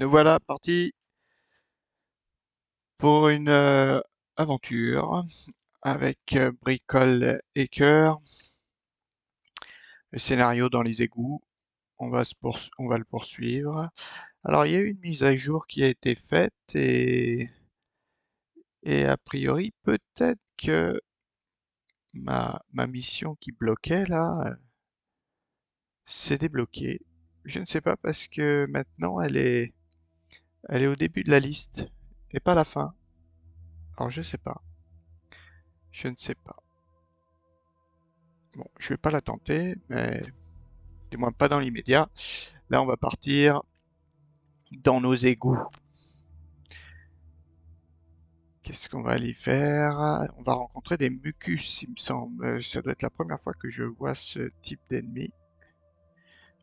Nous voilà partis pour une aventure avec bricole et cœur. Le scénario dans les égouts, on va le poursuivre. Alors il y a eu une mise à jour qui a été faite et a priori peut-être que ma mission qui bloquait là s'est débloquée. Je ne sais pas parce que maintenant elle est au début de la liste et pas à la fin. Alors je sais pas, je ne sais pas. Bon, je vais pas la tenter, mais du moins pas dans l'immédiat. Là, on va partir dans nos égouts. Qu'est-ce qu'on va aller faire? On va rencontrer des mucus, il me semble. Ça doit être la première fois que je vois ce type d'ennemi.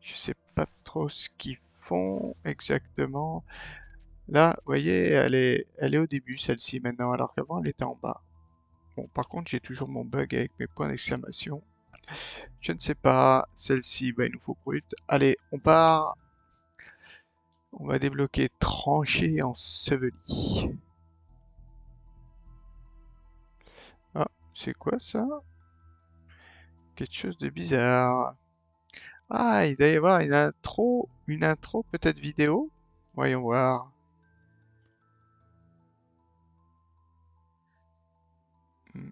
Je sais pas trop ce qu'ils font exactement. Là, vous voyez, elle est au début, celle-ci maintenant, alors qu'avant, elle était en bas. Bon, par contre, j'ai toujours mon bug avec mes points d'exclamation. Je ne sais pas. Celle-ci, bah, il nous faut brut. Allez, on part. On va débloquer tranchée ensevelie. Ah, c'est quoi ça? Quelque chose de bizarre. Ah, il doit y avoir une intro peut-être vidéo. Voyons voir. Hmm,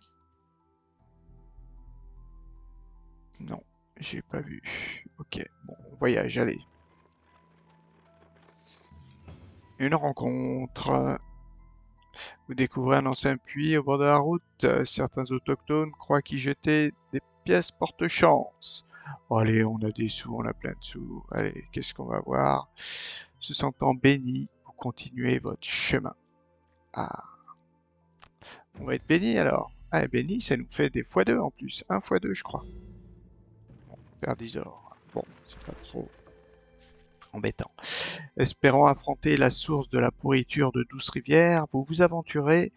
non, j'ai pas vu. Ok, bon, on voyage, allez. Une rencontre. Vous découvrez un ancien puits au bord de la route. Certains autochtones croient qu'y jeter des pièces porte chance. Allez, on a des sous, on a plein de sous. Allez, qu'est-ce qu'on va voir? Se sentant béni, vous continuez votre chemin. Ah, on va être béni alors. Ah, béni, ça nous fait des fois 2 en plus. Un fois 2, je crois. Bon, on perd 10 or. Bon, c'est pas trop embêtant. Espérant affronter la source de la pourriture de Douce Rivière, vous vous aventurez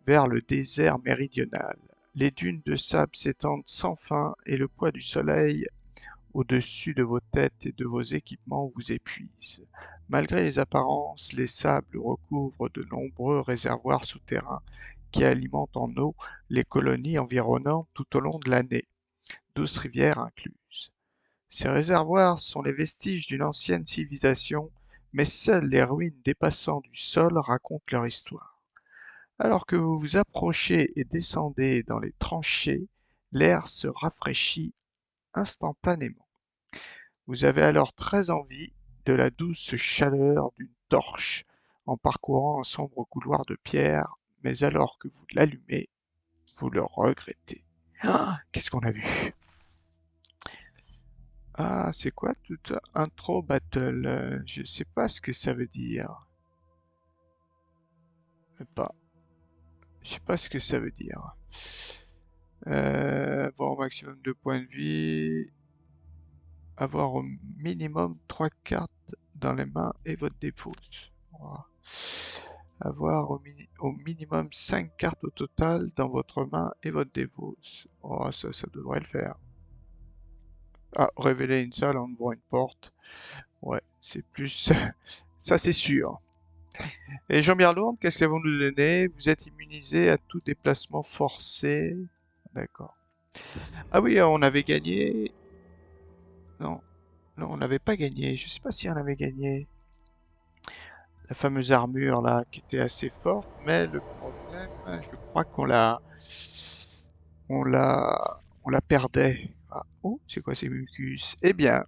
vers le désert méridional. Les dunes de sable s'étendent sans fin et le poids du soleil au-dessus de vos têtes et de vos équipements vous épuise. Malgré les apparences, les sables recouvrent de nombreux réservoirs souterrains qui alimentent en eau les colonies environnantes tout au long de l'année, douce rivières incluses. Ces réservoirs sont les vestiges d'une ancienne civilisation, mais seules les ruines dépassant du sol racontent leur histoire. Alors que vous vous approchez et descendez dans les tranchées, l'air se rafraîchit instantanément. Vous avez alors très envie de la douce chaleur d'une torche en parcourant un sombre couloir de pierre, mais alors que vous l'allumez, vous le regrettez. Ah, qu'est-ce qu'on a vu? Ah, c'est quoi toute intro battle? Je sais pas ce que ça veut dire. Pas. Je sais pas ce que ça veut dire. Avoir au maximum de points de vie. Avoir au minimum 3 cartes dans les mains et votre dépose. Voilà. Avoir au minimum 5 cartes au total dans votre main et votre dépose. Oh, ça devrait le faire. Ah, révéler une salle en ouvrant une porte. Ouais, c'est plus... ça c'est sûr. Et Jean-Pierre Lourdes, qu'est-ce qu'elles vont nous donner? Vous êtes immunisé à tout déplacement forcé. D'accord. Ah oui, on avait gagné. Non, non, on n'avait pas gagné. Je sais pas si on avait gagné la fameuse armure là, qui était assez forte, mais le problème, je crois on la perdait. Ah, oh, c'est quoi ces mucus? Eh bien,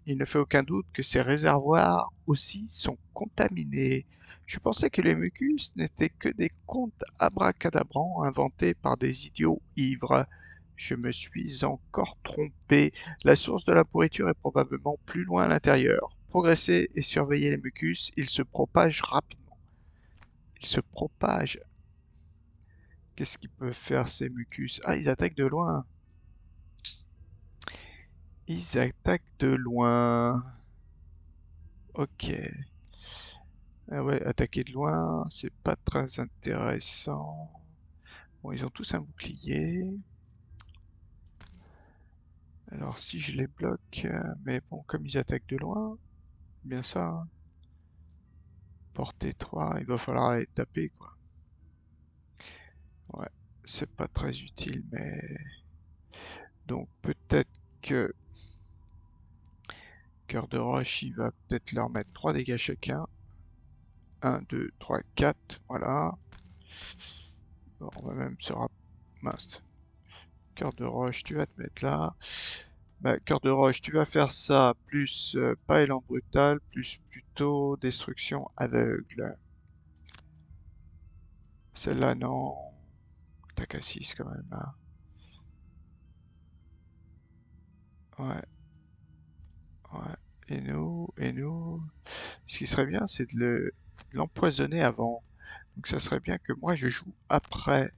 il ne fait aucun doute que ces réservoirs aussi sont contaminés. Je pensais que les mucus n'étaient que des contes abracadabrants inventés par des idiots ivres. Je me suis encore trompé. La source de la pourriture est probablement plus loin à l'intérieur. Progressez et surveillez les mucus, ils se propagent rapidement. Ils se propagent. Qu'est-ce qu'ils peuvent faire ces mucus? Ah, ils attaquent de loin. Ils attaquent de loin. Ok. Ah ouais, attaquer de loin, c'est pas très intéressant. Bon, ils ont tous un bouclier. Alors si je les bloque, mais bon, comme ils attaquent de loin, bien ça, hein. Portée 3, il va falloir aller taper, quoi. Ouais, c'est pas très utile, mais... Donc peut-être que... Cœur de roche, il va peut-être leur mettre 3 dégâts chacun. 1, 2, 3, 4, voilà. Bon, on va même se mince. Cœur de roche, tu vas te mettre là. Bah, cœur de roche, tu vas faire ça, plus pas élan brutal, plus plutôt destruction aveugle. Celle-là, non. T'as qu'à 6 quand même, hein. Ouais, ouais. Et nous... Ce qui serait bien, c'est de l'empoisonner avant. Donc ça serait bien que moi, je joue après.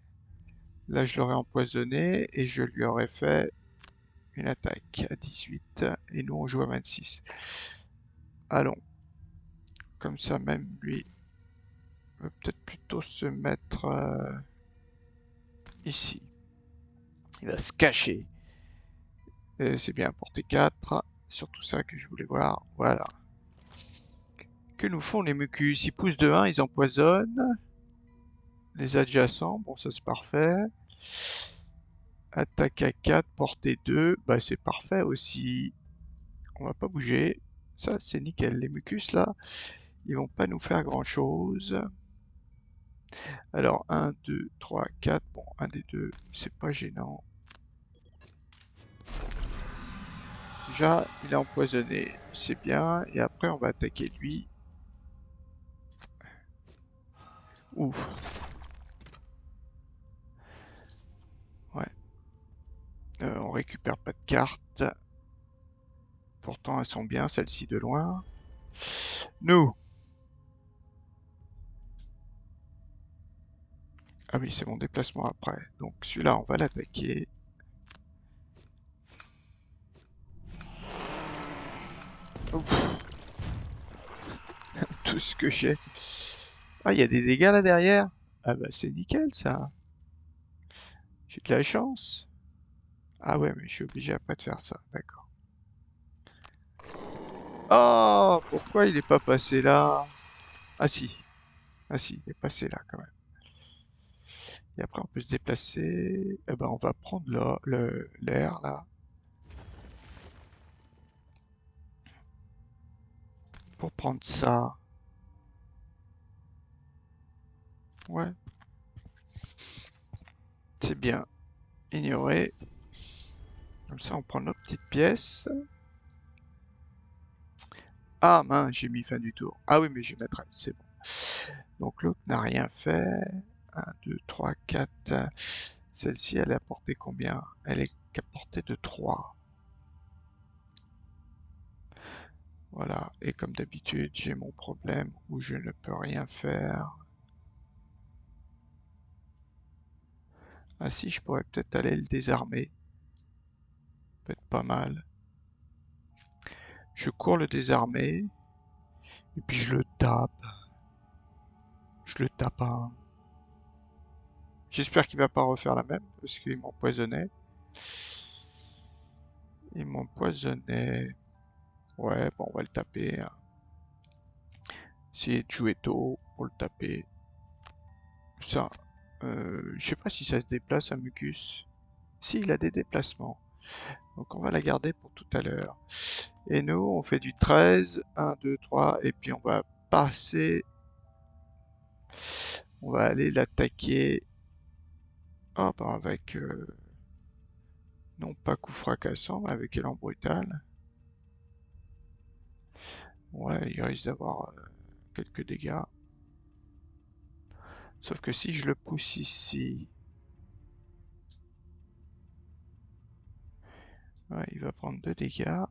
Là, je l'aurais empoisonné et je lui aurais fait une attaque à 18 et nous, on joue à 26. Allons. Comme ça, même lui va peut-être plutôt se mettre ici. Il va se cacher. C'est bien, portée 4. Surtout ça que je voulais voir. Voilà. Que nous font les mucus? Ils poussent de 1, ils empoisonnent. Les adjacents, bon ça c'est parfait. Attaque à 4, portée 2, bah c'est parfait aussi. On va pas bouger. Ça c'est nickel. Les mucus là, ils vont pas nous faire grand chose. Alors 1, 2, 3, 4. Bon, un des deux, c'est pas gênant. Déjà, il est empoisonné, c'est bien. Et après, on va attaquer lui. Ouf. Ouais. On récupère pas de cartes. Pourtant, elles sont bien, celles-ci de loin. Nous. Ah oui, c'est mon déplacement après. Donc celui-là, on va l'attaquer. Tout ce que j'ai. Ah, il y a des dégâts là derrière. Ah bah c'est nickel ça. J'ai de la chance. Ah ouais, mais je suis obligé après de faire ça. D'accord. Oh, pourquoi il est pas passé là? Ah si. Ah si, il est passé là quand même. Et après, on peut se déplacer. Eh ben, on va prendre l'air là. Pour prendre ça. Ouais, c'est bien. Ignorer. Comme ça, on prend nos petites pièces. Ah mince, j'ai mis fin du tour. Ah oui, mais j'ai ma trace, c'est bon. Donc l'autre n'a rien fait. 1, 2, 3, 4. Celle-ci, elle est à portée combien? Elle est qu'à portée de 3. Voilà, et comme d'habitude, j'ai mon problème où je ne peux rien faire. Ah si, je pourrais peut-être aller le désarmer. Peut-être pas mal. Je cours le désarmer, et puis je le tape. Je le tape un. J'espère qu'il va pas refaire la même, parce qu'il m'empoisonnait. Il m'empoisonnait. Ouais, bon, on va le taper, hein. Essayer de jouer tôt pour le taper. Ça, je sais pas si ça se déplace, un mucus. Si, il a des déplacements. Donc on va la garder pour tout à l'heure. Et nous, on fait du 13. 1, 2, 3. Et puis on va passer. On va aller l'attaquer. Oh, bah avec... non pas coup fracassant, mais avec élan brutal. Ouais, il risque d'avoir quelques dégâts. Sauf que si je le pousse ici... Ouais, il va prendre 2 dégâts.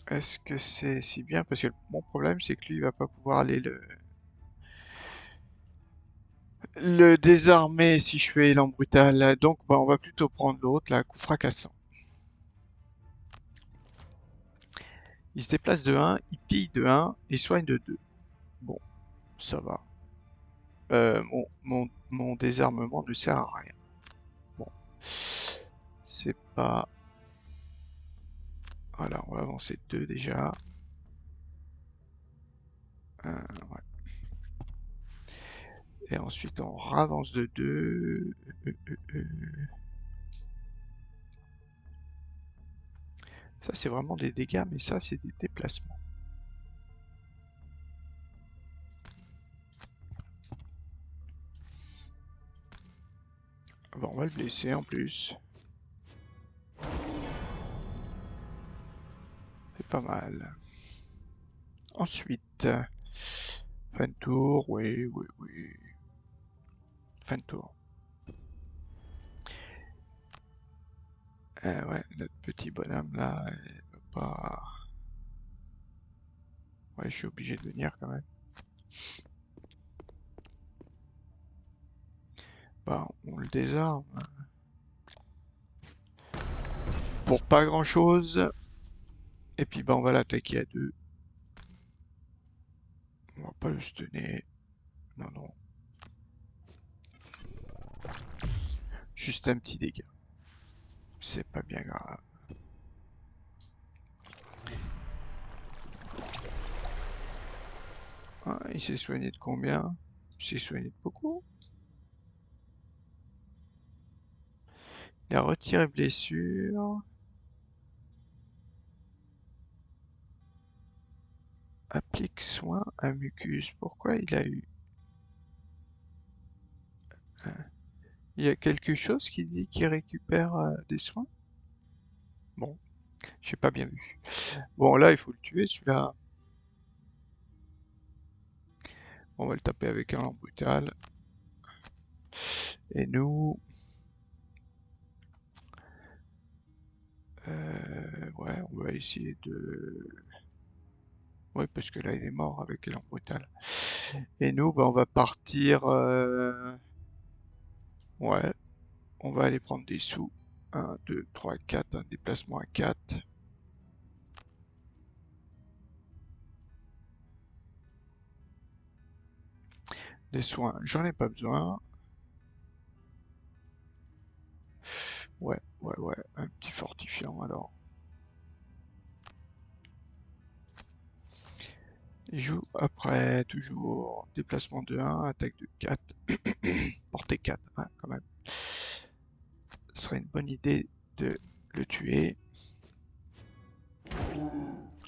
Est-ce que c'est si bien? Parce que mon problème, c'est que lui, il va pas pouvoir aller le désarmer si je fais élan brutal. Donc, bah, on va plutôt prendre l'autre, là, coup fracassant. Il se déplace de 1, il pille de 1 et soigne de 2. Bon, ça va. Mon désarmement ne sert à rien. Bon, C'est pas... Voilà, on va avancer 2 déjà. Ouais. Et ensuite on ravance de 2. Ça c'est vraiment des dégâts, mais ça c'est des déplacements. Bon, on va le blesser en plus. C'est pas mal. Ensuite, fin de tour, oui. Fin de tour. Ouais, notre petit bonhomme là, il va pas... Ouais, je suis obligé de venir quand même. Bah, on le désarme. Pour pas grand chose. Et puis bah, on va l'attaquer à 2. On va pas le stunner. Non. Juste un petit dégât. C'est pas bien grave. Ah, il s'est soigné de combien? Il s'est soigné de beaucoup. Il a retiré blessure. Applique soin à mucus. Pourquoi il a eu... Il y a quelque chose qui dit qu'il récupère des soins? Bon, j'ai pas bien vu. Bon, là, il faut le tuer, celui-là. On va le taper avec un brutal. Et nous... ouais, on va essayer de... Ouais, parce que là, il est mort avec l'élan brutal. Et nous, bah, on va partir... Ouais, on va aller prendre des sous. 1, 2, 3, 4, un déplacement à 4. Des soins, j'en ai pas besoin. Ouais, un petit fortifiant alors. Il joue après, toujours déplacement de 1, attaque de 4, portée 4, hein, quand même. Ce serait une bonne idée de le tuer.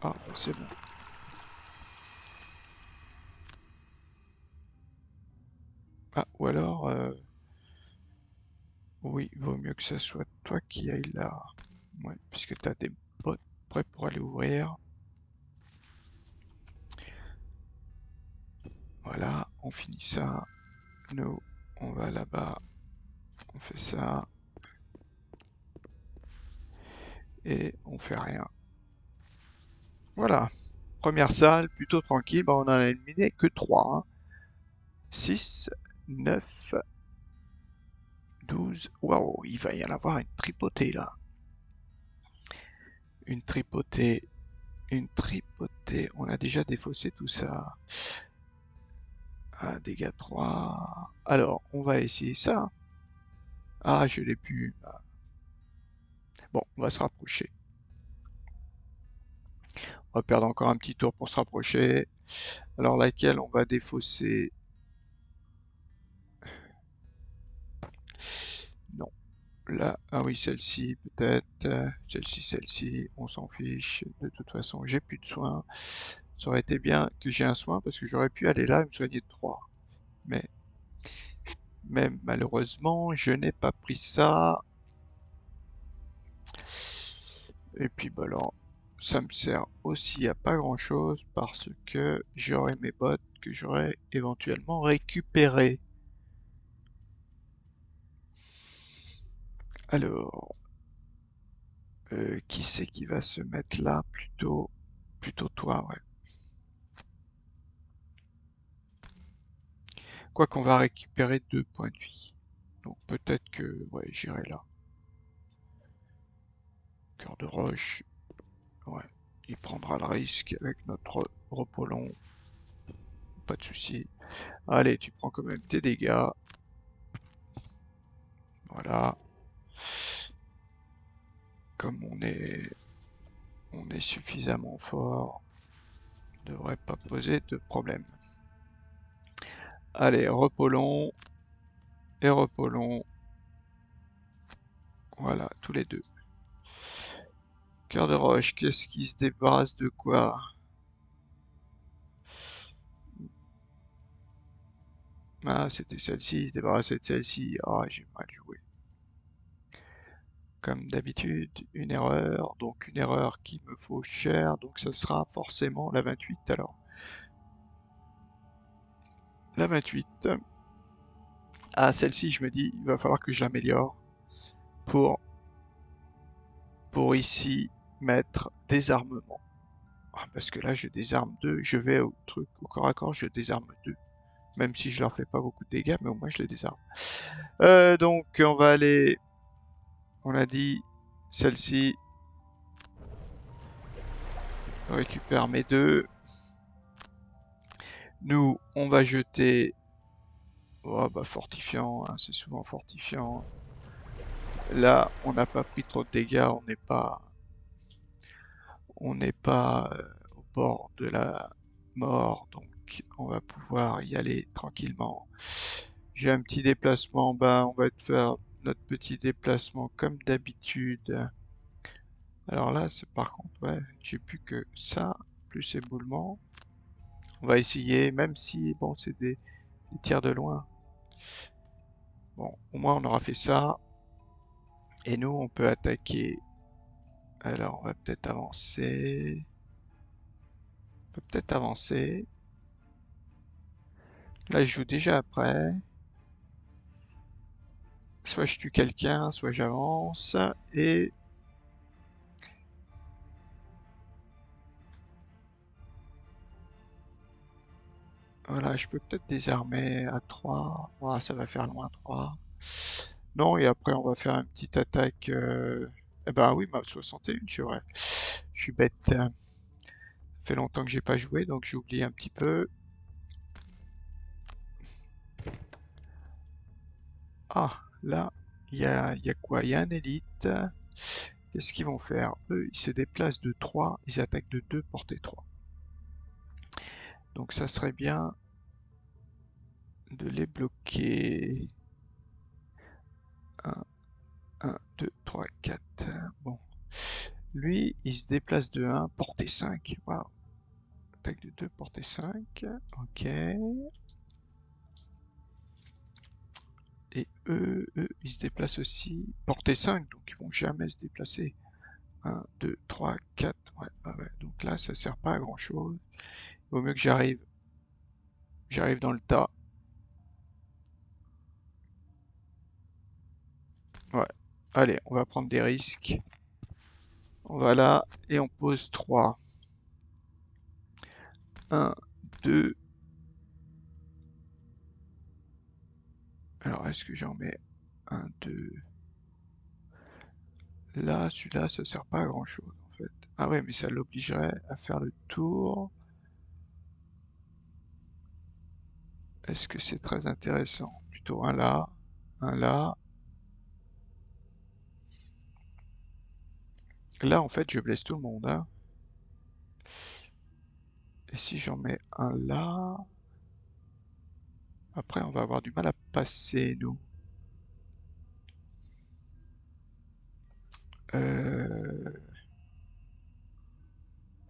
Ah, c'est bon. Ah, ou alors, oui, il vaut mieux que ce soit toi qui aille là. Ouais, puisque tu as des bottes prêts pour aller ouvrir. Voilà, on finit ça. Nous, on va là-bas. On fait ça. Et on fait rien. Voilà. Première salle, plutôt tranquille. Bah, on en a éliminé que 3. 6, 9, 12. Waouh, il va y en avoir une tripotée là. Une tripotée. Une tripotée. On a déjà défaussé tout ça. Un dégâts 3. Alors, on va essayer ça. Ah, je l'ai pu. Bon, on va se rapprocher. On va perdre encore un petit tour pour se rapprocher. Alors, laquelle on va défausser? Non. Là, ah oui, celle-ci peut-être. Celle-ci, on s'en fiche. De toute façon, j'ai plus de soins. Ça aurait été bien que j'ai un soin parce que j'aurais pu aller là et me soigner de 3. Mais, malheureusement, je n'ai pas pris ça. Et puis bah alors, ça me sert aussi à pas grand chose parce que j'aurai mes bottes que j'aurai éventuellement récupérées. Alors, qui c'est qui va se mettre là plutôt toi, ouais. Quoi qu'on va récupérer 2 points de vie. Donc peut-être que, ouais, j'irai là. Cœur de roche, ouais. Il prendra le risque avec notre repos long. Pas de souci. Allez, tu prends quand même tes dégâts. Voilà. comme on est suffisamment fort, ne devrait pas poser de problème. Allez, repos long et repos long. Voilà, tous les deux. Cœur de roche, qu'est-ce qui se débarrasse de quoi? Ah, c'était celle-ci, il se débarrassait de celle-ci. Ah, j'ai mal joué. Comme d'habitude, une erreur, donc une erreur qui me vaut cher, donc ce sera forcément la 28 alors. La 28. Ah, celle-ci, je me dis, il va falloir que je l'améliore pour, pour ici mettre désarmement. Ah, parce que là, je désarme 2, je vais au truc, au corps à corps, je désarme 2. Même si je leur fais pas beaucoup de dégâts, mais au moins je les désarme. Donc, on va aller, on a dit, celle-ci, récupère mes 2. Nous, on va jeter, oh, bah, fortifiant, hein, c'est souvent fortifiant. Là, on n'a pas pris trop de dégâts, on n'est pas au bord de la mort, donc on va pouvoir y aller tranquillement. J'ai un petit déplacement, ben on va faire notre petit déplacement comme d'habitude. Alors là, c'est par contre, ouais, j'ai plus que ça, plus éboulement. On va essayer, même si, bon, c'est des tirs de loin. Bon, au moins on aura fait ça. Et nous, on peut attaquer. Alors, on va peut-être avancer. On peut peut-être avancer. Là, je joue déjà après. Soit je tue quelqu'un, soit j'avance. Et voilà, je peux peut-être désarmer à 3. Ah, ça va faire loin 3. Non, et après on va faire une petite attaque. Eh ben oui, map 61, c'est vrai. Je suis bête. Ça fait longtemps que j'ai pas joué, donc j'ai oublié un petit peu. Ah, là, il y a quoi? Il y a un élite. Qu'est-ce qu'ils vont faire? Eux, ils se déplacent de 3, ils attaquent de 2, portée 3. Donc ça serait bien de les bloquer. 1, 1, 2, 3, 4. Bon. Lui, il se déplace de 1, portée 5. Waouh. Attaque de 2, portée 5. Ok. Et eux, ils se déplacent aussi. Portée 5, donc ils vont jamais se déplacer. 1, 2, 3, 4. Ouais, bah ouais. Donc là, ça sert pas à grand chose. Il vaut mieux que j'arrive. J'arrive dans le tas. Ouais. Allez, on va prendre des risques. On va là et on pose 3. 1, 2. Alors, est-ce que j'en mets 1, 2. Là, celui-là, ça sert pas à grand chose en fait. Ah ouais, mais ça l'obligerait à faire le tour. Est-ce que c'est très intéressant? Plutôt un là, un là. Là, en fait, je blesse tout le monde, hein. Et si j'en mets un là, après, on va avoir du mal à passer, nous. Euh...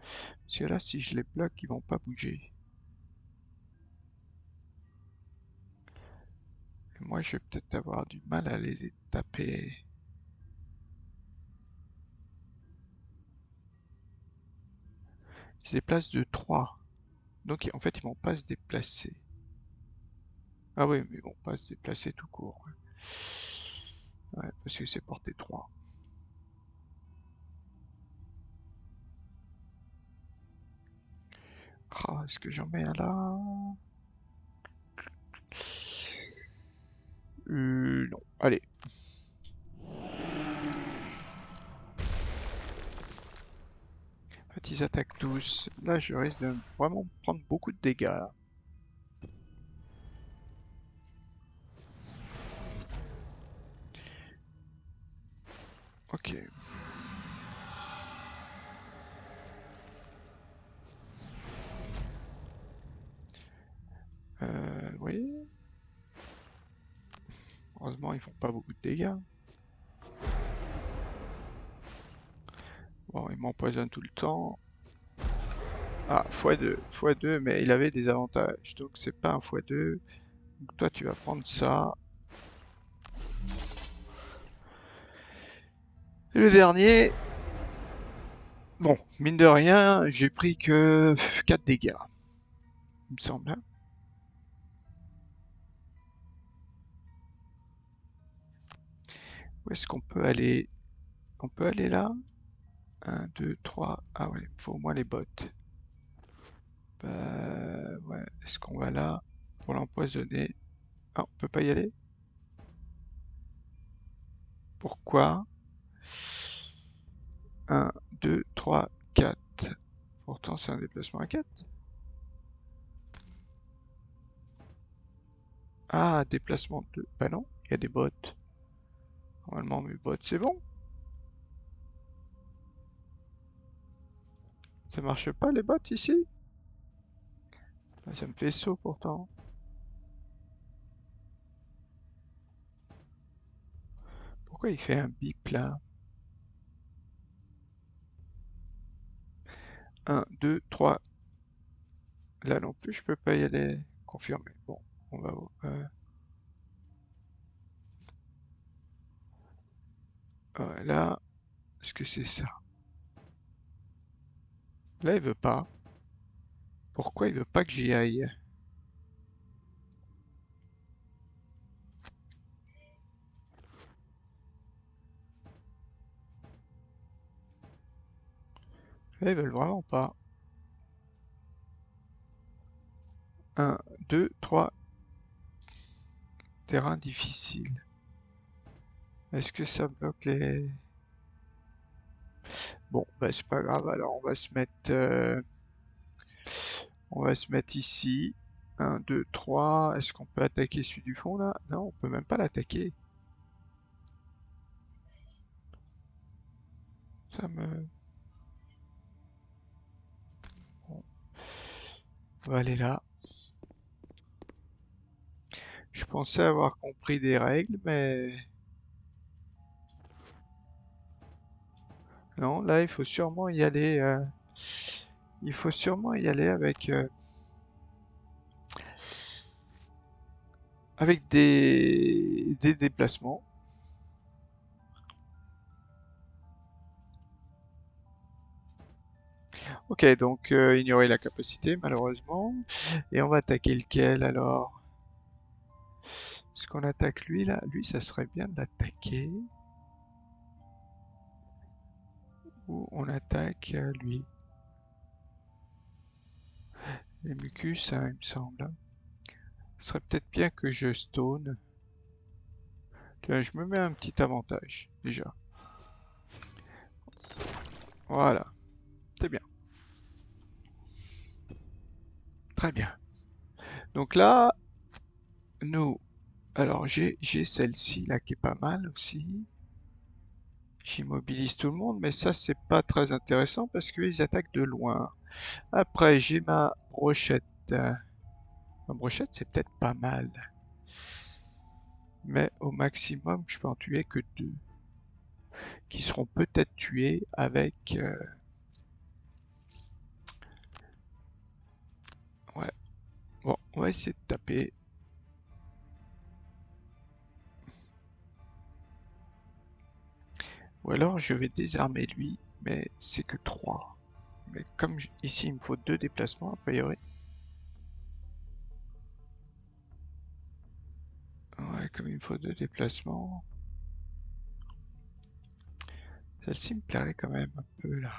Parce que là, si je les bloque, ils vont pas bouger. Et moi, je vais peut-être avoir du mal à les taper. Ils se déplacent de 3. Donc, en fait, ils vont pas se déplacer. Ah oui, mais ils vont pas se déplacer tout court. Ouais, parce que c'est porté 3. Ah, est-ce que j'en mets un là? Non. Allez. En fait, ils attaquent tous. Là, je risque de vraiment prendre beaucoup de dégâts. Ok. Heureusement, ils font pas beaucoup de dégâts. Bon, il m'empoisonne tout le temps. Ah, x2, x2, mais il avait des avantages, donc c'est pas un x2. Donc toi, tu vas prendre ça. Et le dernier, bon, mine de rien, j'ai pris que 4 dégâts, il me semble. Hein. Où est-ce qu'on peut aller? On peut aller là? 1, 2, 3. Ah ouais, il faut au moins les bottes. Bah ouais, est-ce qu'on va là pour l'empoisonner? Ah, on peut pas y aller? Pourquoi? 1, 2, 3, 4. Pourtant, c'est un déplacement à 4. Ah, déplacement 2. Bah non, il y a des bottes. Normalement, mes bottes, c'est bon. Ça marche pas, les bottes, ici? Ah, ça me fait saut, pourtant. Pourquoi il fait un bip, là? 1, 2, 3. Là non plus, je peux pas y aller. Confirmé. Bon, on va voir. Ouais, là, est-ce que c'est ça? Là, il veut pas. Pourquoi il veut pas que j'y aille? Là, ils veulent vraiment pas. 1, 2, 3. Terrain difficile. Est-ce que ça bloque les... Bon, bah c'est pas grave, alors on va se mettre ici. 1, 2, 3. Est-ce qu'on peut attaquer celui du fond, là? Non, on peut même pas l'attaquer. Ça me... Bon, on va aller là. Je pensais avoir compris des règles, mais... Non, là, il faut sûrement y aller... Il faut sûrement y aller avec des déplacements. Ok, donc ignorer la capacité, malheureusement. Et on va attaquer lequel, alors? Est-ce qu'on attaque lui, là? Lui, ça serait bien de l'attaquer. Ou on attaque lui. Les mucus, hein, il me semble. Hein. Ce serait peut-être bien que je stone. Tiens, je me mets un petit avantage, déjà. Voilà, c'est bien. Très bien. Donc là, nous... Alors, j'ai celle-ci, là, qui est pas mal aussi. J'immobilise tout le monde, mais ça, c'est pas très intéressant parce qu'ils attaquent de loin. Après, j'ai ma brochette. Ma brochette, c'est peut-être pas mal. Mais au maximum, je peux en tuer que 2. Qui seront peut-être tués avec... Ouais. Bon, on va essayer de taper. Ou alors, je vais désarmer lui, mais c'est que 3. Mais comme ici, il me faut 2 déplacements, a priori. Ouais, comme il me faut 2 déplacements. Celle-ci me plairait quand même un peu, là.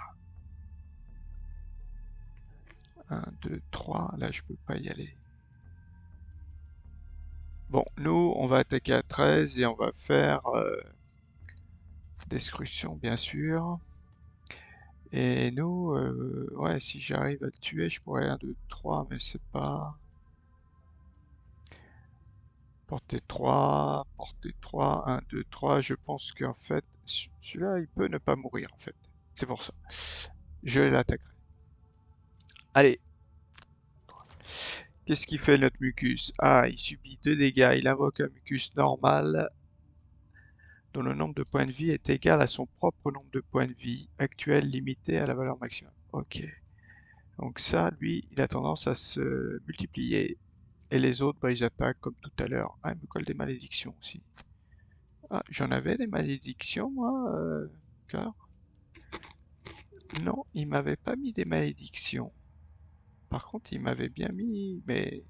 1, 2, 3. Là, je peux pas y aller. Bon, nous, on va attaquer à 13 et on va faire destruction, bien sûr. Et nous, ouais, si j'arrive à le tuer, je pourrais 1, 2, 3, mais c'est pas... Portée 3, portée 3, 1, 2, 3. Je pense qu'en fait, celui-là, il peut ne pas mourir, en fait. C'est pour ça. Je l'attaquerai. Allez. Qu'est-ce qu'il fait, notre mucus? Ah, il subit 2 dégâts. Il invoque un mucus normal. dont le nombre de points de vie est égal à son propre nombre de points de vie actuel limité à la valeur maximum. Ok. Donc ça, lui, il a tendance à se multiplier. Et les autres, bah, ils attaquent comme tout à l'heure. Ah, il me colle des malédictions aussi. Ah, j'en avais des malédictions, moi, cœur? Non, il m'avait pas mis des malédictions. Par contre, il m'avait bien mis mes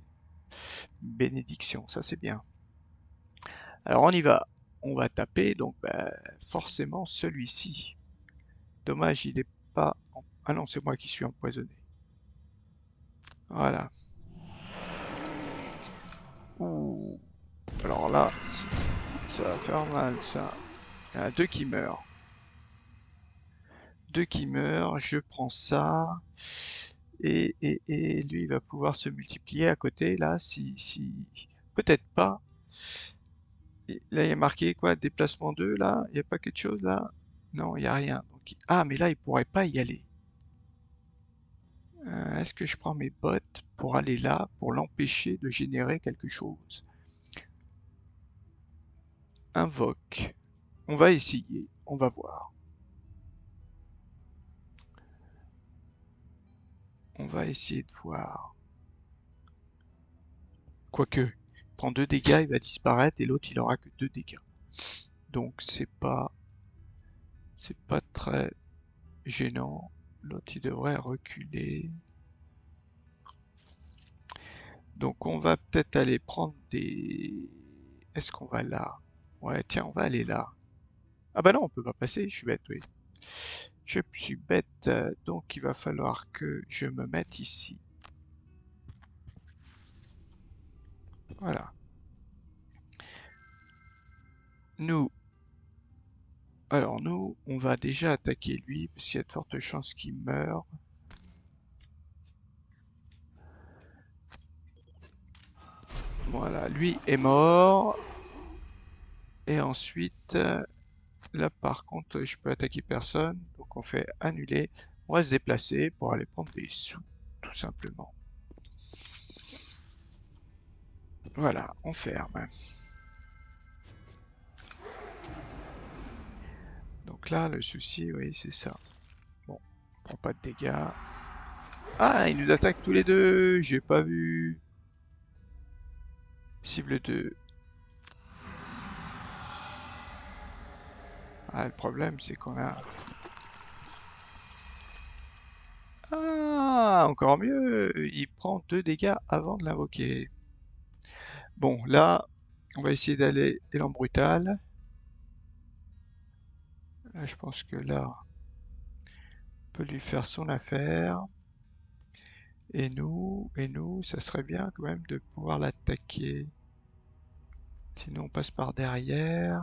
bénédictions. Ça, c'est bien. Alors, on y va. On va taper, donc, bah, forcément, celui-ci. Dommage, il est pas... Ah non, c'est moi qui suis empoisonné. Voilà. Ouh. Alors là, ça va faire mal, ça. Il y en a deux qui meurent. Deux qui meurent, je prends ça. Et lui, il va pouvoir se multiplier à côté, là, si... Peut-être pas. Et là, il y a marqué quoi? Déplacement 2, là? Il n'y a pas quelque chose, là? Non, il n'y a rien. Donc, ah, mais là, il pourrait pas y aller. Est-ce que je prends mes bottes pour aller là, pour l'empêcher de générer quelque chose? Invoque. On va essayer, on va voir. On va essayer de voir. Quoique, il prend 2 dégâts, il va disparaître et l'autre il aura que 2 dégâts. Donc c'est pas très gênant. L'autre il devrait reculer. Donc on va peut-être aller prendre des... Est-ce qu'on va là? Ouais, tiens, on va aller là. Ah bah non, on peut pas passer, je suis bête, oui. Je suis bête, donc il va falloir que je me mette ici. Voilà. Nous, alors nous, on va déjà attaquer lui, parce qu'il y a de fortes chances qu'il meure. Voilà, lui est mort. Et ensuite, là par contre, je peux attaquer personne. Donc on fait annuler. On va se déplacer pour aller prendre des sous, tout simplement. Voilà, on ferme. Donc là, le souci, oui, c'est ça. Bon, on prend pas de dégâts. Ah, ils nous attaquent tous les deux. J'ai pas vu. Cible 2. Ah, le problème, c'est qu'on a... Ah, encore mieux. Il prend 2 dégâts avant de l'invoquer. Bon, là, on va essayer d'aller élan brutal. Là, je pense que là, on peut lui faire son affaire. Et nous, ça serait bien quand même de pouvoir l'attaquer. Sinon, on passe par derrière.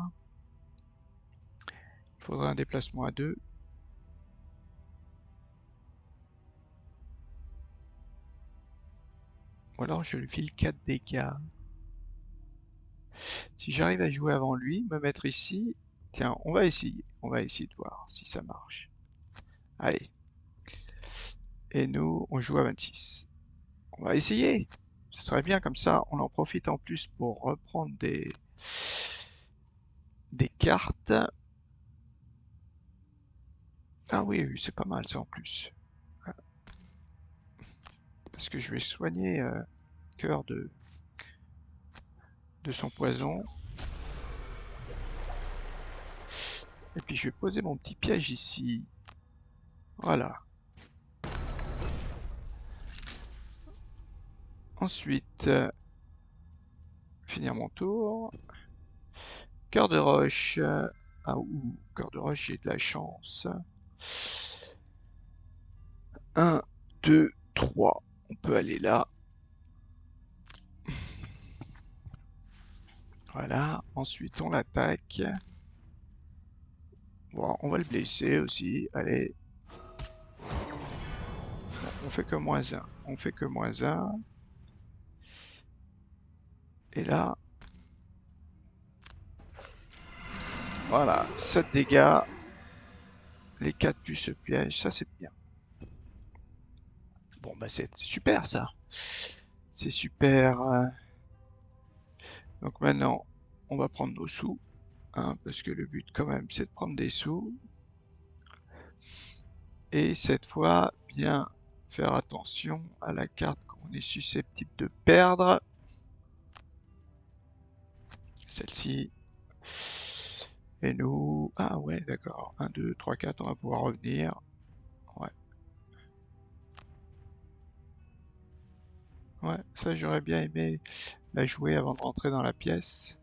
Il faudrait un déplacement à 2. Ou alors, je lui file 4 dégâts. Si j'arrive à jouer avant lui, me mettre ici... Tiens, on va essayer. On va essayer de voir si ça marche. Allez. Et nous, on joue à 26. On va essayer. Ce serait bien comme ça. On en profite en plus pour reprendre des cartes. Ah oui, oui, c'est pas mal ça en plus. Parce que je vais soigner cœur de son poison. Et puis je vais poser mon petit piège ici. Voilà. Ensuite, finir mon tour. Cœur de roche. Ah ouh, cœur de roche, j'ai de la chance. 1, 2, 3. On peut aller là. Voilà. Ensuite, on l'attaque. Bon, on va le blesser aussi. Allez. Bon, on fait que -1. On fait que -1. Et là, voilà, 7 dégâts. Les 4 plus ce piège, ça c'est bien. Bon, bah c'est super ça. C'est super. Donc maintenant, on va prendre nos sous. hein, parce que le but quand même c'est de prendre des sous. Et cette fois, bien faire attention à la carte qu'on est susceptible de perdre. Celle-ci. Et nous... Ah ouais, d'accord. 1, 2, 3, 4, on va pouvoir revenir. Ouais. Ouais, ça j'aurais bien aimé la jouer avant de rentrer dans la pièce.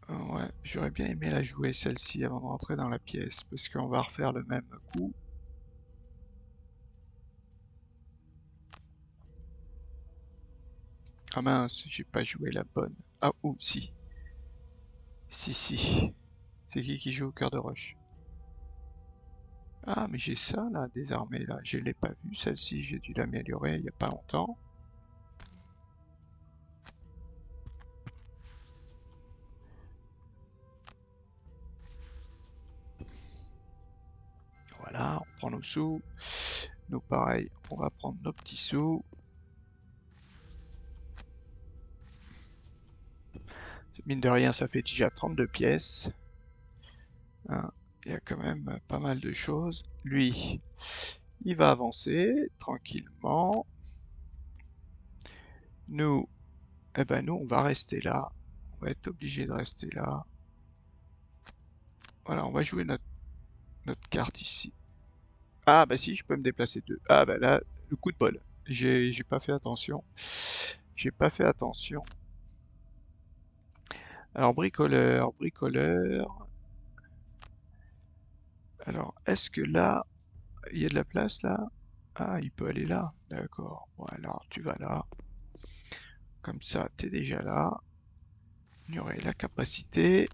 Ouais, j'aurais bien aimé la jouer celle-ci avant de rentrer dans la pièce, parce qu'on va refaire le même coup. Ah mince, j'ai pas joué la bonne. Ah, ou si. Si. C'est qui joue au cœur de roche? Ah, mais j'ai ça là, désarmé là. Je l'ai pas vu, celle-ci, j'ai dû l'améliorer il y a pas longtemps. Voilà, on prend nos sous. Nous, pareil, on va prendre nos petits sous. Mine de rien, ça fait déjà 32 pièces. Hein, il y a quand même pas mal de choses. Lui, il va avancer tranquillement. Nous, eh ben nous, on va rester là. On va être obligé de rester là. Voilà, on va jouer notre carte ici. Ah bah si, je peux me déplacer deux. Ah bah là, le coup de bol. J'ai pas fait attention. J'ai pas fait attention. Alors bricoleur. Alors, est-ce que là, il y a de la place là? Ah, il peut aller là. D'accord. Bon alors, tu vas là. Comme ça, t'es déjà là. Il y aurait la capacité.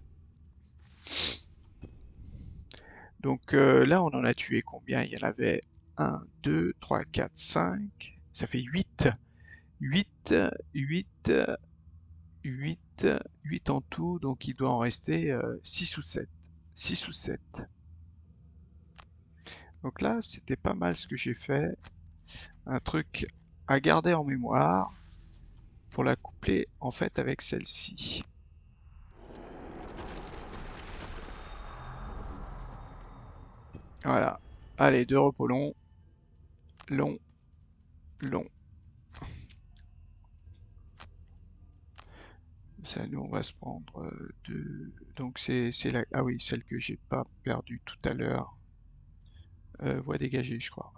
Donc là, on en a tué combien? Il y en avait 1, 2, 3, 4, 5. Ça fait 8. 8, 8, 8, 8 en tout. Donc il doit en rester 6 ou 7. 6 ou 7. Donc là, c'était pas mal ce que j'ai fait. Un truc à garder en mémoire pour la coupler en fait avec celle-ci. Voilà. Allez, deux repos longs. Long, long. Ça, nous, on va se prendre deux. Donc, c'est la... Ah oui, celle que j'ai pas perdue tout à l'heure. Voie dégagée, je crois.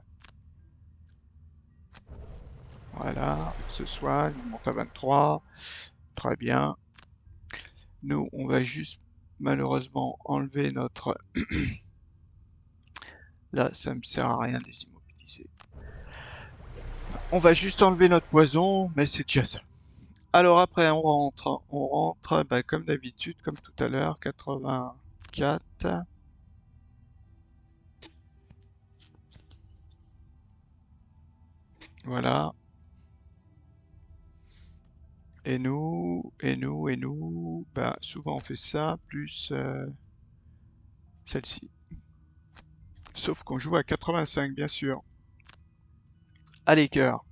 Voilà, ce soir, on monte à 23. Très bien. Nous, on va juste malheureusement enlever notre... Là, ça me sert à rien de les immobiliser. On va juste enlever notre poison, mais c'est déjà ça. Alors après, on rentre, bah, comme d'habitude, comme tout à l'heure, 84. Voilà. Et nous, bah, souvent on fait ça, plus celle-ci. Sauf qu'on joue à 85, bien sûr. Allez, cœur.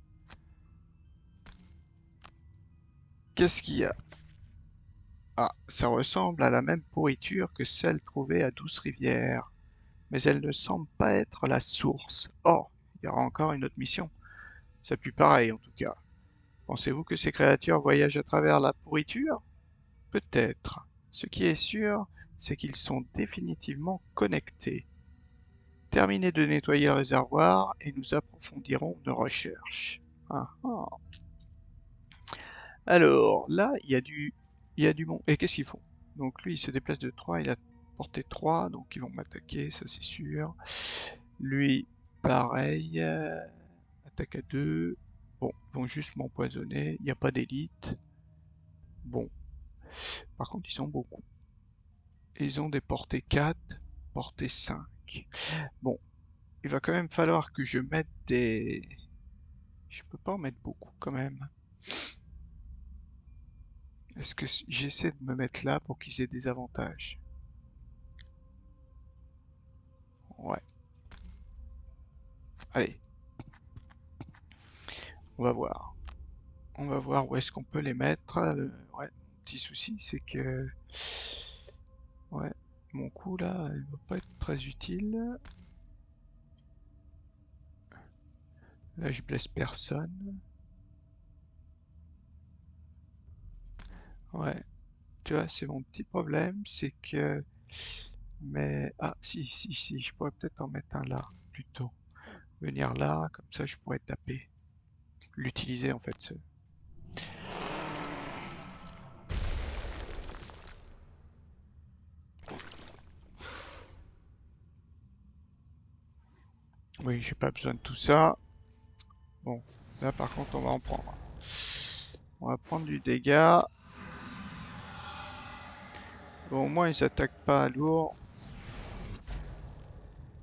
Qu'est-ce qu'il y a? Ah, ça ressemble à la même pourriture que celle trouvée à Douce-Rivière, mais elle ne semble pas être la source. Oh, il y aura encore une autre mission. Ça pue pareil, en tout cas. Pensez-vous que ces créatures voyagent à travers la pourriture? Peut-être. Ce qui est sûr, c'est qu'ils sont définitivement connectés. Terminez de nettoyer le réservoir et nous approfondirons nos recherches. Ah, ah. Alors, là, il y a du bon. Et qu'est-ce qu'ils font? Donc lui, il se déplace de 3, il a porté 3, donc ils vont m'attaquer, ça c'est sûr. Lui, pareil, attaque à 2. Bon, ils vont juste m'empoisonner, il n'y a pas d'élite. Bon, par contre, ils sont beaucoup. Ils ont des portées 4, portée 5. Bon, il va quand même falloir que je mette des... Je peux pas en mettre beaucoup quand même. Est-ce que j'essaie de me mettre là pour qu'ils aient des avantages? Ouais. Allez. On va voir. On va voir où est-ce qu'on peut les mettre. Ouais, mon petit souci, c'est que... Ouais, mon coup là, il va pas être très utile. Là, je blesse personne. Ouais, tu vois, c'est mon petit problème, c'est que... Mais... Ah, si, je pourrais peut-être en mettre un là, plutôt. Venir là, comme ça je pourrais taper. L'utiliser en fait. Oui, j'ai pas besoin de tout ça. Bon, là par contre on va en prendre. On va prendre du dégât. Bon, au moins ils attaquent pas à lourd.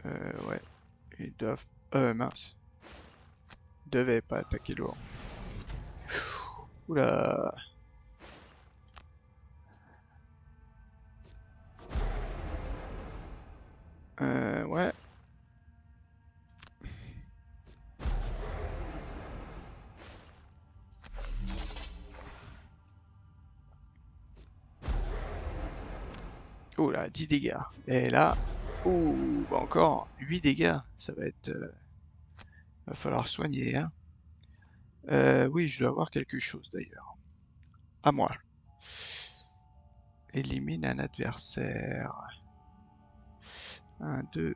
Ouais, ils doivent... mince. Ils devaient pas attaquer lourd. Oula. Ouais. Oula, 10 dégâts. Et là... Ouh, bah encore 8 dégâts. Ça va être... Va falloir soigner, hein. Oui, je dois avoir quelque chose d'ailleurs. À moi. Élimine un adversaire. Un, 2,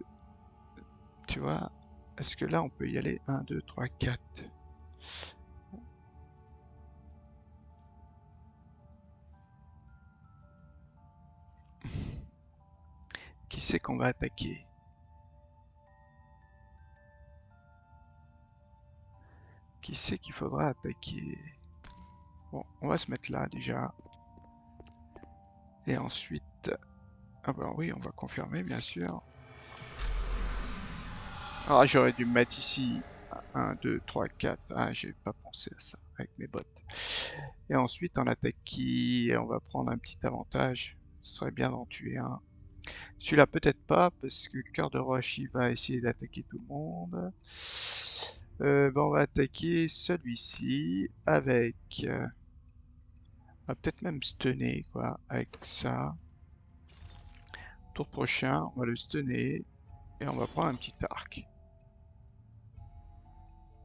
tu vois. Est-ce que là on peut y aller? 1, 2, 3, 4. Qui c'est qu'on va attaquer? Qui c'est qu'il faudra attaquer? Bon, on va se mettre là déjà. Et ensuite... Ah bah oui, on va confirmer bien sûr. Ah, j'aurais dû me mettre ici. 1, 2, 3, 4. Ah, j'ai pas pensé à ça avec mes bottes. Et ensuite, on attaque qui? On va prendre un petit avantage. Ce serait bien d'en tuer un. Celui-là, peut-être pas, parce que Cœur de Roche, il va essayer d'attaquer tout le monde. Ben, on va attaquer celui-ci avec... on va peut-être même stunner, quoi, avec ça. Tour prochain, on va le stunner. Et on va prendre un petit arc.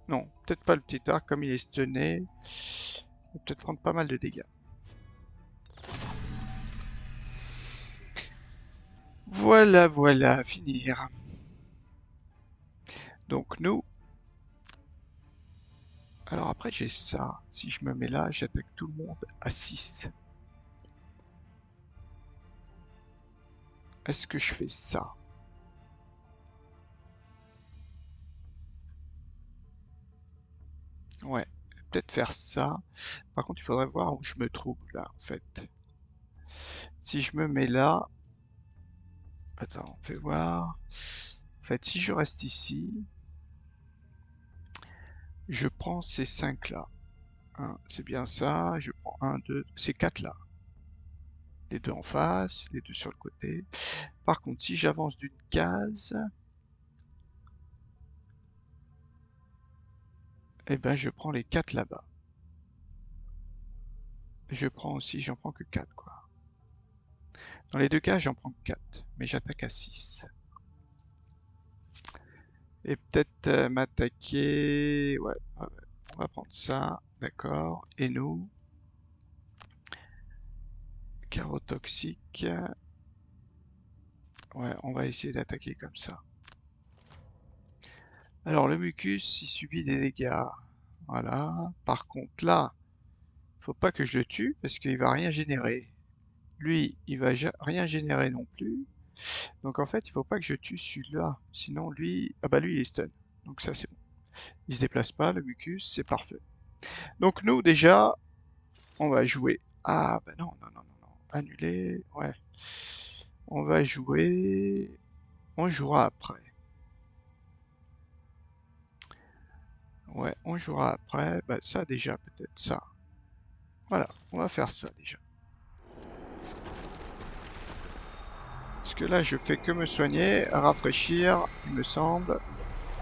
Non, peut-être pas le petit arc, comme il est stunné. On va peut-être prendre pas mal de dégâts. Voilà, voilà, finir. Donc nous... Alors après j'ai ça. Si je me mets là, j'attaque tout le monde à 6. Est-ce que je fais ça? Ouais, peut-être faire ça. Par contre, il faudrait voir où je me trouve là, en fait. Si je me mets là... Attends, on fait voir. En fait, si je reste ici, je prends ces 5 là. C'est bien ça. Je prends 1, 2, ces 4 là. Les deux en face, les deux sur le côté. Par contre, si j'avance d'une case, eh ben je prends les 4 là-bas. Je prends aussi, j'en prends que 4 quoi. Dans les deux cas, j'en prends 4, mais j'attaque à 6. Et peut-être m'attaquer... Ouais, on va prendre ça, d'accord. Et nous, carreau toxique. Ouais, on va essayer d'attaquer comme ça. Alors le mucus, il subit des dégâts. Voilà. Par contre là, faut pas que je le tue parce qu'il va rien générer. Lui, il va rien générer non plus. Donc en fait, il faut pas que je tue celui-là. Sinon lui... Ah bah lui, il est stun. Donc ça, c'est bon. Il se déplace pas, le mucus, c'est parfait. Donc nous, déjà, on va jouer. Ah bah non, non, non, non, non. Annuler, ouais. On va jouer... On jouera après. Ouais, on jouera après. Bah ça déjà, peut-être ça. Voilà, on va faire ça déjà. Parce que là, je fais que me soigner, rafraîchir, il me semble.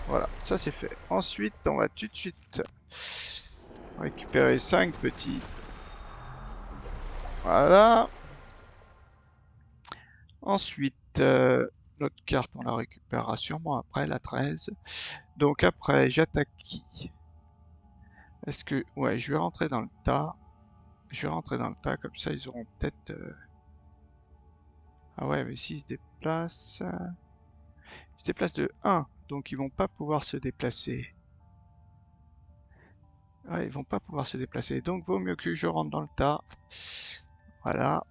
Voilà, ça c'est fait. Ensuite, on va tout de suite récupérer 5 petits. Voilà. Ensuite, notre carte, on la récupérera sûrement après, la 13. Donc après, j'attaque qui? Est-ce que... Ouais, je vais rentrer dans le tas. Je vais rentrer dans le tas, comme ça ils auront peut-être... Ah ouais, mais s'ils se déplacent... Ils se déplacent de 1, donc ils vont pas pouvoir se déplacer. Ouais, ils vont pas pouvoir se déplacer, donc vaut mieux que je rentre dans le tas. Voilà.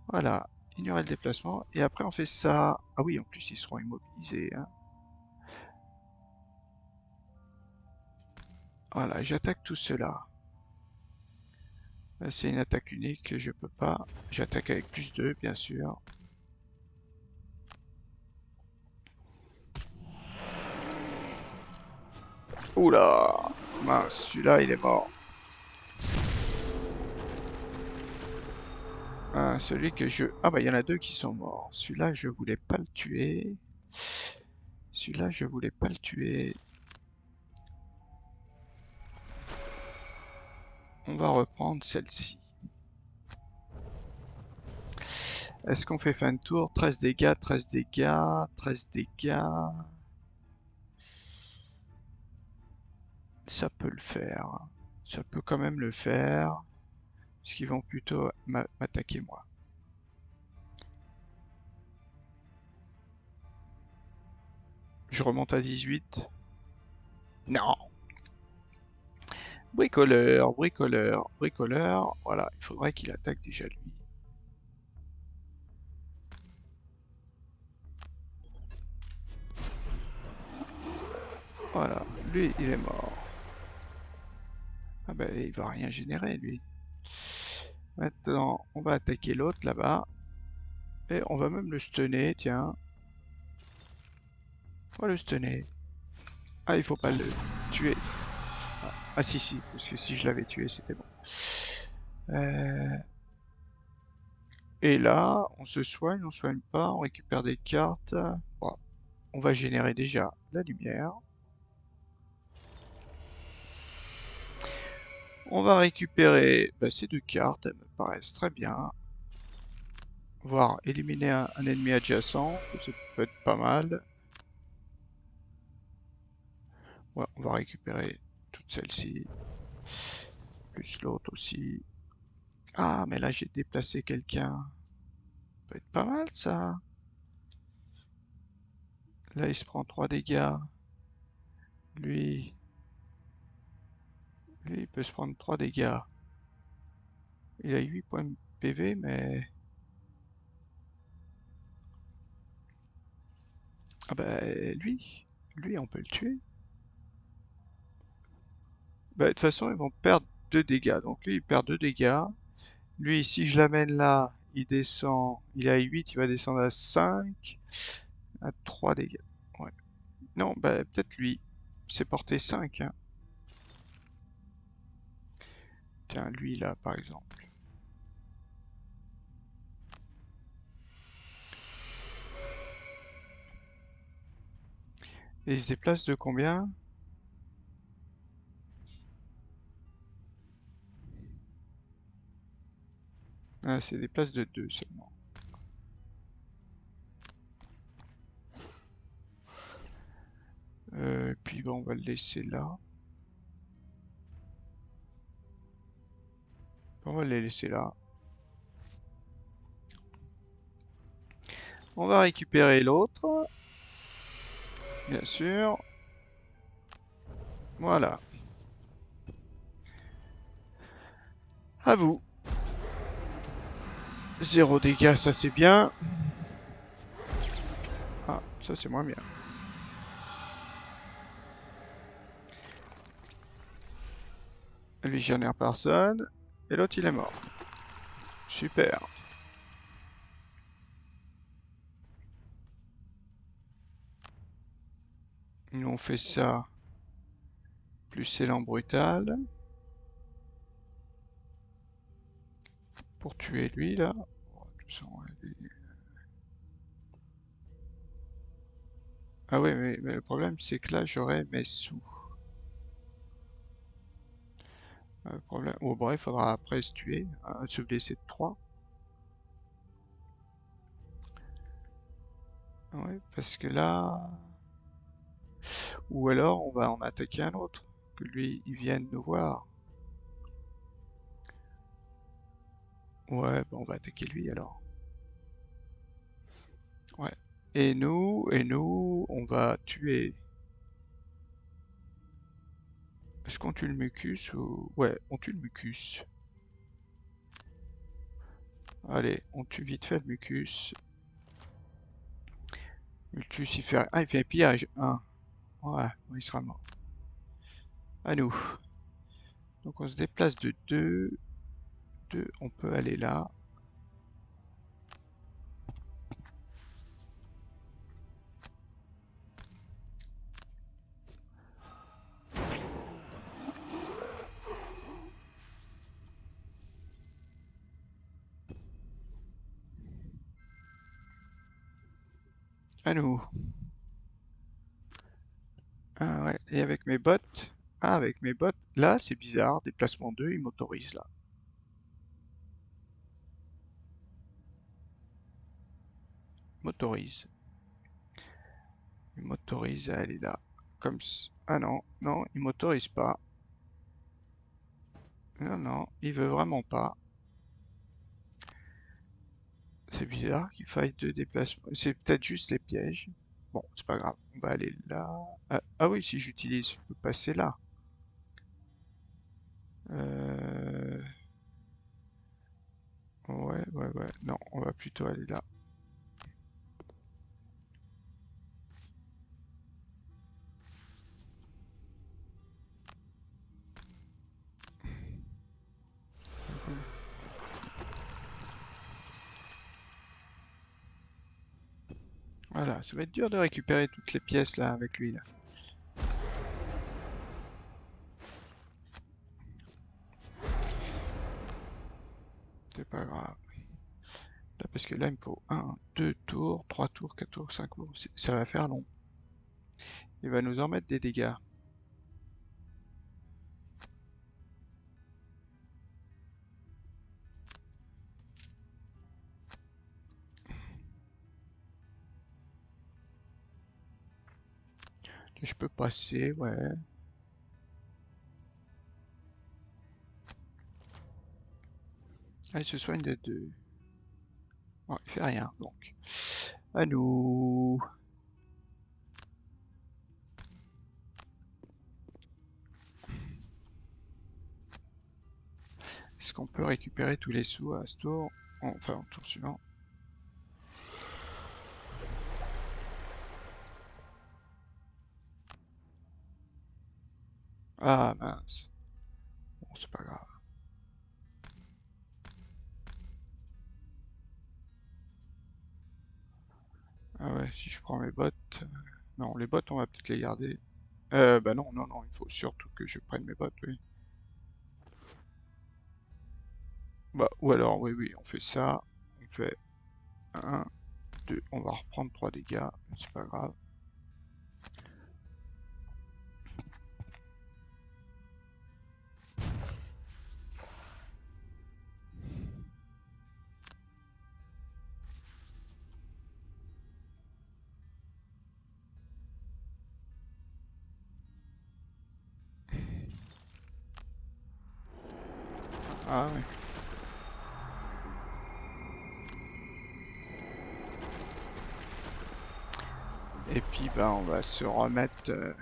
Voilà. Ignorer le déplacement. Et après on fait ça... Ah oui, en plus ils seront immobilisés, hein. Voilà, j'attaque tout cela. C'est une attaque unique, je peux pas. J'attaque avec plus 2, bien sûr. Oula! Mince, celui-là il est mort. Celui que je... Ah bah il y en a deux qui sont morts. Celui-là je voulais pas le tuer. Celui-là je voulais pas le tuer. On va reprendre celle-ci. Est-ce qu'on fait fin de tour? 13 dégâts, 13 dégâts, 13 dégâts. Ça peut le faire. Ça peut quand même le faire. Parce qu'ils vont plutôt m'attaquer moi. Je remonte à 18. Non! Bricoleur, bricoleur, bricoleur. Voilà, il faudrait qu'il attaque déjà lui. Voilà, lui il est mort. Ah ben il va rien générer lui. Maintenant, on va attaquer l'autre là-bas. Et on va même le stunner, tiens. On va le stunner. Ah, il faut pas le tuer. Ah si, si, parce que si je l'avais tué, c'était bon. Euh, Et là, on se soigne, on soigne pas, on récupère des cartes. Bon, on va générer déjà la lumière. On va récupérer ces deux cartes, elles me paraissent très bien. Voire éliminer un ennemi adjacent, ça peut être pas mal. Ouais, on va récupérer toutes celles-ci, plus l'autre aussi. Ah, mais là j'ai déplacé quelqu'un. Ça peut être pas mal ça. Là il se prend 3 dégâts. Lui, lui il peut se prendre 3 dégâts. Il a 8 points de PV, mais... Ah bah lui on peut le tuer. Bah de toute façon ils vont perdre 2 dégâts. Donc lui il perd 2 dégâts. Lui si je l'amène là, il descend, il est à 8, il va descendre à 5, à 3 dégâts. Ouais. Non, bah peut-être lui. C'est porté 5, hein. Tiens, lui là par exemple. Et il se déplace de combien? Ah, c'est des places de 2 seulement. Puis bon, on va le laisser là. On va les laisser là. On va récupérer l'autre, bien sûr. Voilà. À vous. 0 dégâts, ça c'est bien. Ah, ça c'est moins bien. Lui, j'en ai personne. Et l'autre, il est mort. Super. Nous, on fait ça. Plus élan brutal. Pour tuer lui, là. Oh, de toute façon, Ah ouais, mais le problème, c'est que là, j'aurai mes sous. Le problème... Oh, bref, il faudra après se tuer, se blesser de 3. Ouais, parce que là... Ou alors, on va en attaquer un autre. Que lui, il vienne nous voir. Ouais, bah on va attaquer lui alors. Ouais. Et nous, on va tuer... Est-ce qu'on tue le mucus ou... Ouais, on tue le mucus. Allez, on tue vite fait le mucus. Mucus, il fait... Ah, il fait un pillage. Un. Ouais, bon, il sera mort. À nous. Donc on se déplace de 2. 2, on peut aller là. À nous. Ah ouais, et avec mes bottes. Ah, avec mes bottes. Là, c'est bizarre. Déplacement 2, il m'autorise là. M'autorise. Il m'autorise à aller là. Comme... Ah non, non, il m'autorise pas. Non, non, il veut vraiment pas. C'est bizarre qu'il faille 2 déplacements. C'est peut-être juste les pièges. Bon, c'est pas grave. On va aller là. Ah oui, si j'utilise, je peux passer là. Euh... Ouais, ouais, ouais. Non, on va plutôt aller là. Voilà, ça va être dur de récupérer toutes les pièces là avec lui là. C'est pas grave. Là, parce que là, il me faut 1, 2 tours, 3 tours, 4 tours, 5 tours. Ça va faire long. Il va nous en mettre des dégâts. Je peux passer, ouais. Ah, il se soigne de 2. Oh, il fait rien, donc. À nous. Est-ce qu'on peut récupérer tous les sous à ce tour? Enfin, au tour suivant. Ah, mince. Bon, c'est pas grave. Ah ouais, si je prends mes bottes... Non, les bottes, on va peut-être les garder. Bah non, non, non, il faut surtout que je prenne mes bottes, oui. Bah, ou alors, oui, oui, on fait ça. On fait 1, 2, on va reprendre 3 dégâts, mais c'est pas grave. Ah ouais. Et puis, bah, on va se remettre...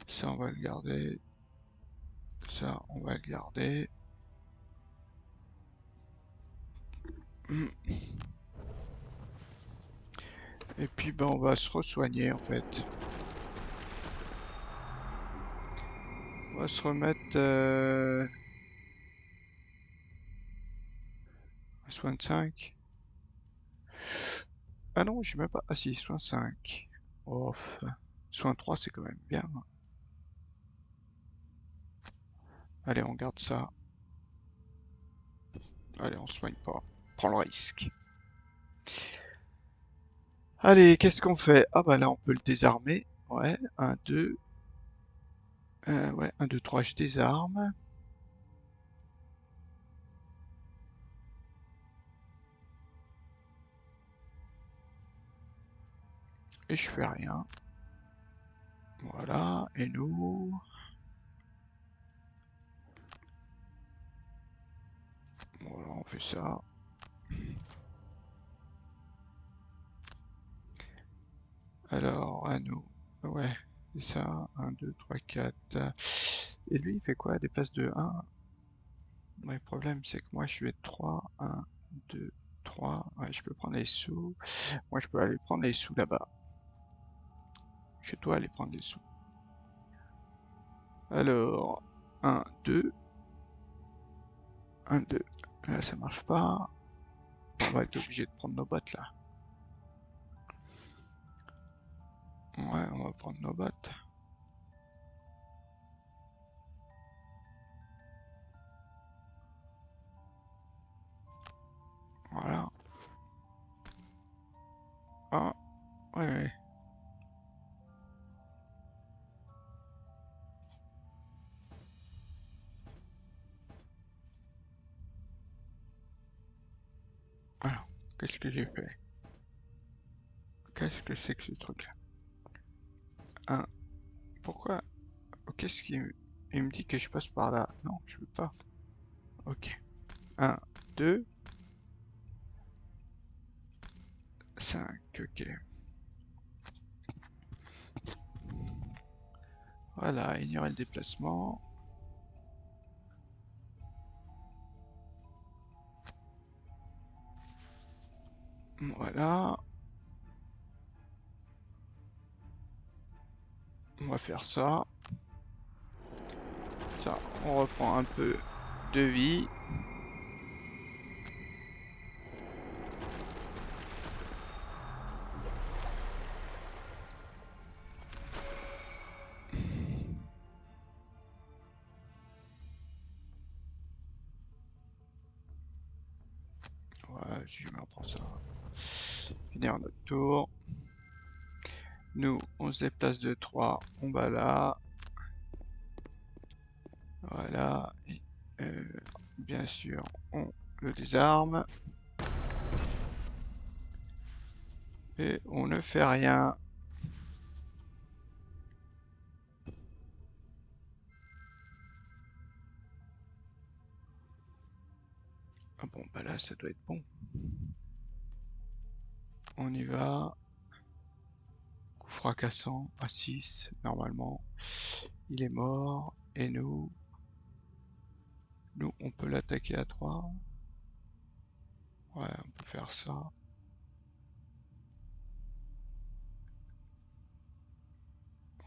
ça, on va le garder. Ça, on va le garder. Et puis, bah, on va se re-soigner, en fait. On va se remettre... soin de 5. Ah non, j'ai même pas... Ah si, soin 5. Oh, soin 3, c'est quand même bien. Allez, on garde ça. Allez, on soigne pas. Prends le risque. Allez, qu'est-ce qu'on fait? Ah bah là, on peut le désarmer. Ouais, un, 2. Ouais, un, 2, 3, je désarme. Et je fais rien. Voilà, et nous... Voilà, on fait ça. Alors, à nous. Ouais, c'est ça. Un, 2, 3, 4. Et lui, il fait quoi? Des places de 1? Ouais, le problème, c'est que moi, je suis à 3. 1, 2, 3. Ouais, je peux prendre les sous. Moi, je peux aller prendre les sous là-bas. Je dois aller prendre les sous. Alors, un, 2. 1, 2. Là, ça marche pas. On va être obligé de prendre nos bottes, là. Ouais, on va prendre nos bottes. Voilà. Ah, ouais, ouais. Alors, qu'est-ce que j'ai fait? Qu'est-ce que c'est que ce truc-là? Un. Pourquoi? Qu'est-ce qui... Il me dit que je passe par là. Non, je veux pas. Ok. Un, 2, 5. Ok. Voilà, ignorer le déplacement. Voilà. On va faire ça. Ça, on reprend un peu de vie. Ouais, je vais reprendre ça. Finir notre tour. Nous, on se déplace de 3. On va là. Voilà. Et, bien sûr, on le désarme. Et on ne fait rien. Ah bon, bah là, ça doit être bon. On y va. Coup fracassant à 6, normalement. Il est mort. Et nous, on peut l'attaquer à 3. Ouais, on peut faire ça.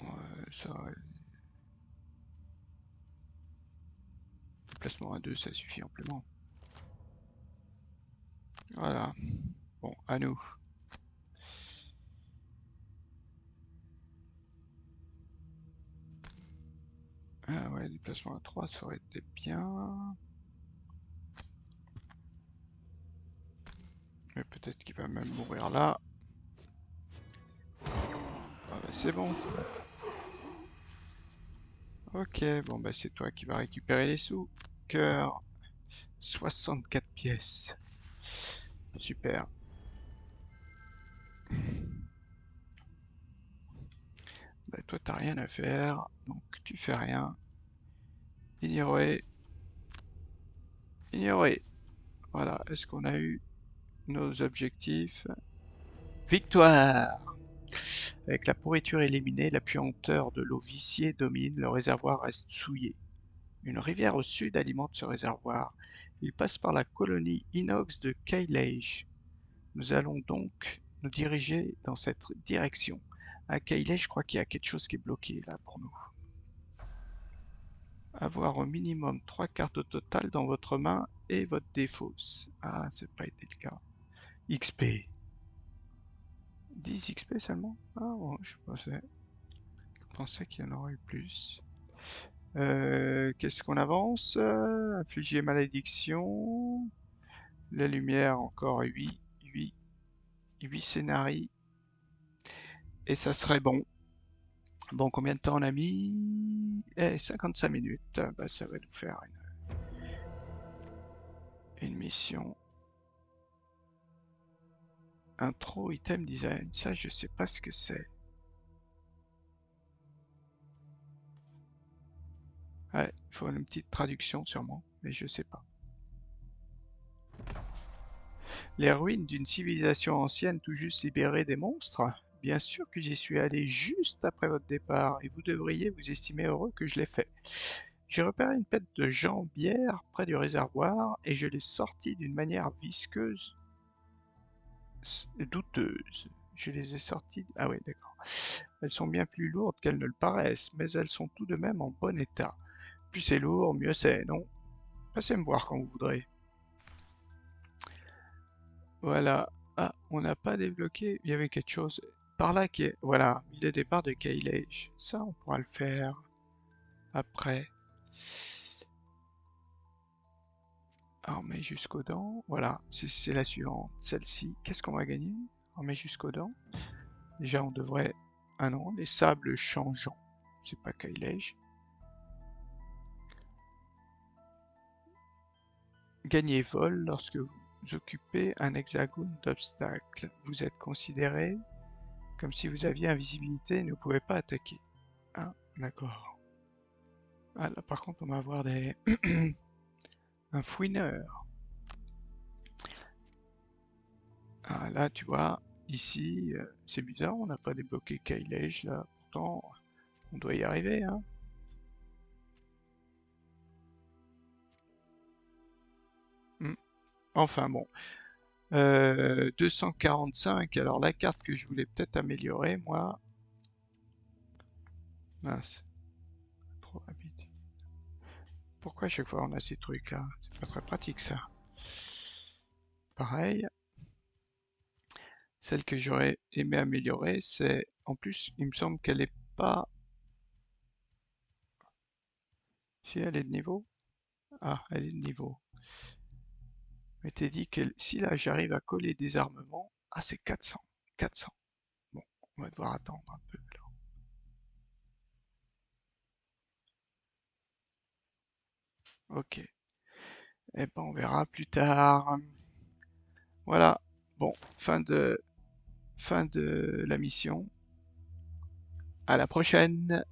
Ouais, ça. Déplacement à 2, ça suffit amplement. Voilà. Bon, à nous. Ah ouais, déplacement à 3, ça aurait été bien. Mais peut-être qu'il va même mourir là. Ah bah c'est bon. Ok, bon bah c'est toi qui vas récupérer les sous. Cœur, 64 pièces. Super. Bah toi t'as rien à faire, donc tu fais rien. Ignorer, ignorer. Voilà, est-ce qu'on a eu nos objectifs? Victoire! Avec la pourriture éliminée, la puanteur de l'eau viciée domine, le réservoir reste souillé. Une rivière au sud alimente ce réservoir. Il passe par la colonie inox de Kailage. Nous allons donc nous diriger dans cette direction. À Kailage, je crois qu'il y a quelque chose qui est bloqué là pour nous. Avoir au minimum 3 cartes au total dans votre main et votre défausse. Ah, c'est pas été le cas. XP. 10 XP seulement? Ah bon, je pensais qu'il y en aurait plus. Qu'est-ce qu'on avance? Infliger malédiction. La lumière, encore 8. 8. 8 scénarios. Et ça serait bon. Bon, combien de temps on a mis? 55 minutes. Bah, ça va nous faire une mission. Intro, item design. Ça, je sais pas ce que c'est. Ouais, il faut une petite traduction sûrement, mais je sais pas. Les ruines d'une civilisation ancienne tout juste libérée des monstres? Bien sûr que j'y suis allé juste après votre départ, et vous devriez vous estimer heureux que je l'ai fait. J'ai repéré une pète de jambière près du réservoir, et je l'ai sortie d'une manière visqueuse, douteuse. Je les ai sorties... Ah oui, d'accord. Elles sont bien plus lourdes qu'elles ne le paraissent, mais elles sont tout de même en bon état. Plus c'est lourd, mieux c'est, non? Passez me voir quand vous voudrez. Voilà. Ah, on n'a pas débloqué. Il y avait quelque chose par là qui est... Voilà, le départ de Kailage. Ça, on pourra le faire après. Alors, on met jusqu'aux dents. Voilà, c'est la suivante. Celle-ci, qu'est-ce qu'on va gagner? On met jusqu'aux dents. Déjà, on devrait... Ah non, les sables changeants. C'est pas Kailage. Gagner vol lorsque vous occupez un hexagone d'obstacles. Vous êtes considéré comme si vous aviez invisibilité et ne pouvez pas attaquer. Ah, d'accord. Ah, là, par contre, on va avoir des... un fouineur. Ah, là, tu vois, ici, c'est bizarre, on n'a pas débloqué Kailage, là. Pourtant, on doit y arriver, hein. Hmm. Enfin, bon. 245, alors la carte que je voulais peut-être améliorer, moi... Mince, trop rapide. Pourquoi à chaque fois on a ces trucs-là? C'est pas très pratique, ça. Pareil, celle que j'aurais aimé améliorer, c'est... En plus, il me semble qu'elle est pas... Si, elle est de niveau? Ah, elle est de niveau. Mais t'es dit que si là j'arrive à coller des armements, ah c'est 400. 400. Bon, on va devoir attendre un peu alors. Ok. Eh ben on verra plus tard. Voilà. Bon, fin de la mission. À la prochaine.